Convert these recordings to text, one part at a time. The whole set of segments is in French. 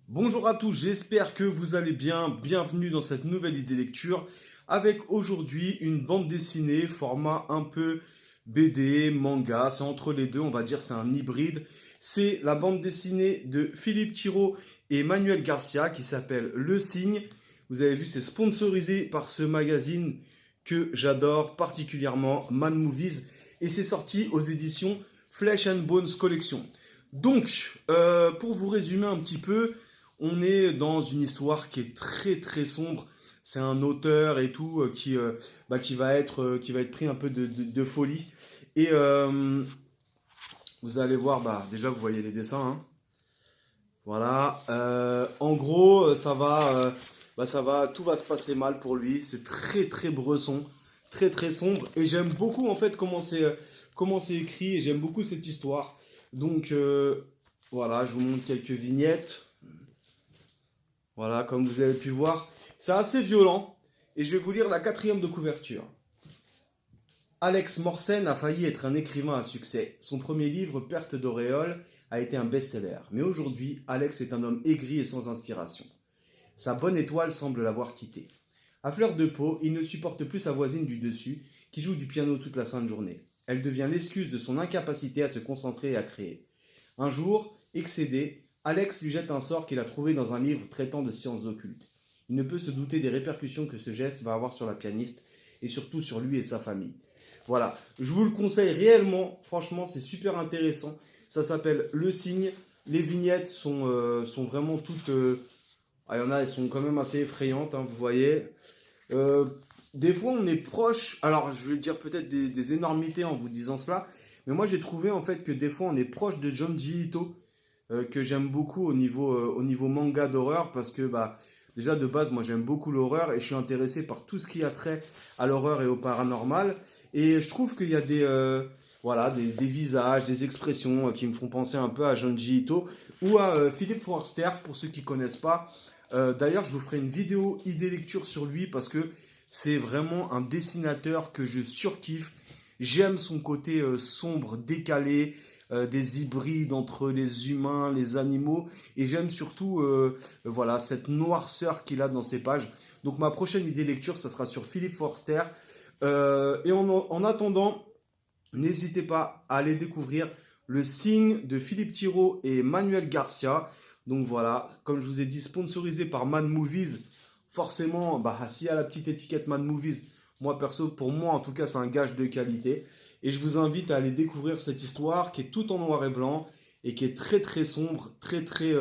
Bonjour à tous, j'espère que vous allez bien. Bienvenue dans cette nouvelle idée lecture avec aujourd'hui une bande dessinée format un peu BD, manga, c'est entre les deux, on va dire c'est un hybride. C'est la bande dessinée de Philippe Thiraud et Manuel Garcia qui s'appelle Le Cygne. Vous avez vu, c'est sponsorisé par ce magazine que j'adore particulièrement, Man Movies, et c'est sorti aux éditions Flesh and Bones Collection. Donc, pour vous résumer un petit peu, on est dans une histoire qui est très très sombre. C'est un auteur et tout qui va être pris un peu de folie. Et vous allez voir, déjà vous voyez les dessins, hein. Voilà. En gros, tout va se passer mal pour lui. C'est très très bresson, très très sombre. Et j'aime beaucoup en fait comment c'est écrit. Et j'aime beaucoup cette histoire. Donc voilà, je vous montre quelques vignettes. Voilà, comme vous avez pu voir, c'est assez violent. Et je vais vous lire la quatrième de couverture. Alex Morsen a failli être un écrivain à succès. Son premier livre, Perte d'auréole, a été un best-seller. Mais aujourd'hui, Alex est un homme aigri et sans inspiration. Sa bonne étoile semble l'avoir quitté. À fleur de peau, il ne supporte plus sa voisine du dessus, qui joue du piano toute la sainte journée. Elle devient l'excuse de son incapacité à se concentrer et à créer. Un jour, excédé, Alex lui jette un sort qu'il a trouvé dans un livre traitant de sciences occultes. Il ne peut se douter des répercussions que ce geste va avoir sur la pianiste et surtout sur lui et sa famille. Voilà, je vous le conseille réellement, franchement c'est super intéressant. Ça s'appelle Le Cygne. Les vignettes sont vraiment toutes... il y en a, elles sont quand même assez effrayantes, hein, vous voyez. Euh, des fois on est proche, alors je vais dire peut-être des énormités en vous disant cela, mais moi j'ai trouvé en fait que des fois on est proche de Junji Ito, que j'aime beaucoup au niveau manga d'horreur parce que déjà de base moi j'aime beaucoup l'horreur et je suis intéressé par tout ce qui a trait à l'horreur et au paranormal et je trouve qu'il y a des visages, des expressions qui me font penser un peu à Junji Ito ou à Philippe Forster pour ceux qui connaissent pas. D'ailleurs je vous ferai une vidéo idée lecture sur lui parce que c'est vraiment un dessinateur que je surkiffe. J'aime son côté sombre, décalé, des hybrides entre les humains, les animaux, et j'aime surtout voilà, cette noirceur qu'il a dans ses pages. Donc ma prochaine idée lecture, ça sera sur Philippe Forster. Et en attendant, n'hésitez pas à aller découvrir Le Cygne de Philippe Thiraud et Manuel Garcia. Donc voilà, comme je vous ai dit, sponsorisé par Man Movies. Forcément, s'il y a la petite étiquette Man Movies, moi perso, pour moi en tout cas, c'est un gage de qualité. Et je vous invite à aller découvrir cette histoire qui est tout en noir et blanc et qui est très très sombre, très très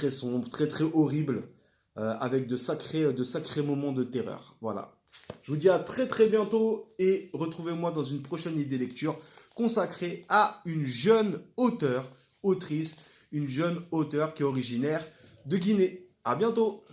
sombre, très très horrible, avec de sacrés moments de terreur. Voilà. Je vous dis à très très bientôt et retrouvez-moi dans une prochaine idée lecture consacrée à une jeune autrice, une jeune auteure qui est originaire de Guinée. À bientôt!